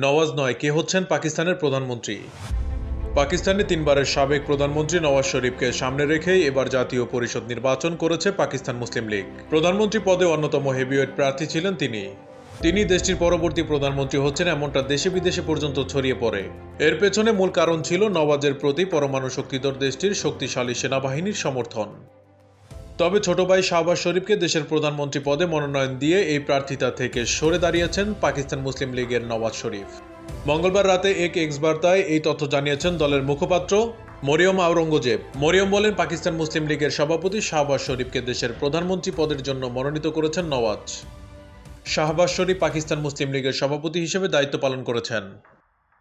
নওয়াজ নয়, কে হচ্ছেন পাকিস্তানের প্রধানমন্ত্রী? পাকিস্তানের তিনবারের সাবেক প্রধানমন্ত্রী নওয়াজ শরীফকে সামনে রেখেই এবার জাতীয় পরিষদ নির্বাচন করেছে পাকিস্তান মুসলিম লীগ। প্রধানমন্ত্রী পদে অন্যতম হেভিওয়েট প্রার্থী ছিলেন তিনি দেশটির পরবর্তী প্রধানমন্ত্রী হচ্ছেন এমনটা দেশে বিদেশে পর্যন্ত ছড়িয়ে পড়ে। এর পেছনে মূল কারণ ছিল নওয়াজের প্রতি পরমাণু শক্তিধর দেশটির শক্তিশালী সেনাবাহিনীর সমর্থন। তবে ছোট ভাই শাহবাজ শরীফকে দেশের প্রধানমন্ত্রী পদে মনোনয়ন দিয়ে এই প্রার্থিতা থেকে সরে দাঁড়িয়েছেন পাকিস্তান মুসলিম লীগের নওয়াজ শরীফ। মঙ্গলবার রাতে এক এক্স বার্তায় এই তথ্য জানিয়েছেন দলের মুখপাত্র মরিয়ম আওরঙ্গজেব। মরিয়ম বলেন, পাকিস্তান মুসলিম লীগের সভাপতি শাহবাজ শরীফকে দেশের প্রধানমন্ত্রী পদের জন্য মনোনীত করেছেন নওয়াজ। শাহবাজ শরীফ পাকিস্তান মুসলিম লীগের সভাপতি হিসেবে দায়িত্ব পালন করেছেন।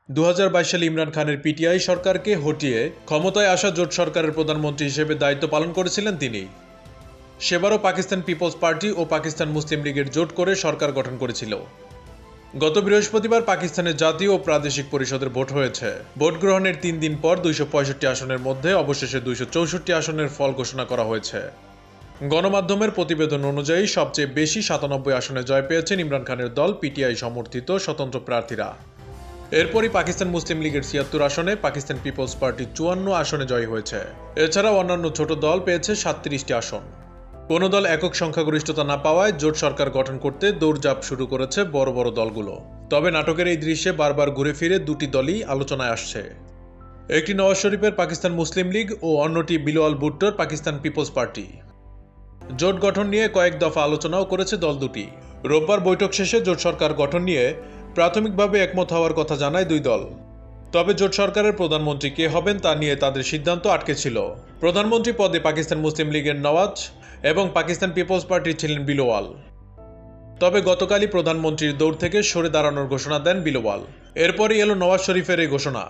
2022 সালে ইমরান খানের পিটিআই সরকারকে হটিয়ে ক্ষমতায় আসা জোট সরকারের প্রধানমন্ত্রী হিসেবে দায়িত্ব পালন করেছিলেন তিনি। সেবারও পাকিস্তান পিপলস পার্টি ও পাকিস্তান মুসলিম লীগের জোট করে সরকার গঠন করেছিল। গত বৃহস্পতিবার পাকিস্তানের জাতীয় ও প্রাদেশিক পরিষদের ভোট হয়েছে। ভোট গ্রহণের 3 দিন পর 265 আসনের মধ্যে অবশেষে 264 আসনের ফল ঘোষণা করা হয়েছে। গণমাধ্যমের প্রতিবেদন অনুযায়ী সবচেয়ে বেশি 97 আসনে জয় পেয়েছেন ইমরান খানের দল পিটিআই সমর্থিত স্বতন্ত্র প্রার্থীরা। এরপরই পাকিস্তান মুসলিম লীগের 76 আসনে, পাকিস্তান পিপলস পার্টি 54 আসনে জয়ী হয়েছে। এছাড়াও অন্যান্য ছোট দল পেয়েছে 37টি আসন। কোনো দল একক সংখ্যাগরিষ্ঠতা না পাওয়ায় জোট সরকার গঠন করতে দৌড়ঝাঁপ শুরু করেছে বড় বড় দলগুলো। তবে নাটকের এই দৃশ্যে বারবার ঘুরে ফিরে দুটি দলই আলোচনায় আসছে। একটি নওয়াজ শরীফের পাকিস্তান মুসলিম লীগ ও অন্যটি বিলওয়াল ভুট্টোর পাকিস্তান পিপলস পার্টি। জোট গঠন নিয়ে কয়েক দফা আলোচনাও করেছে দল দুটি। রোববার বৈঠক শেষে জোট সরকার গঠন নিয়ে প্রাথমিকভাবে একমত হওয়ার কথা জানায় দুই দল। তবে জোট সরকারের প্রধানমন্ত্রী কে হবেন তা নিয়ে তাদের সিদ্ধান্ত আটকে ছিল। প্রধানমন্ত্রী পদে পাকিস্তান মুসলিম লীগের নওয়াজ এবং পাকিস্তান পিপলস পার্টির ছিলেন বিলওয়াল। তবে গতকালই প্রধানমন্ত্রীর দৌড় থেকে সরে দাঁড়ানোর ঘোষণা দেন বিলওয়াল। এরপরই এলো নওয়াজ শরীফের এই ঘোষণা।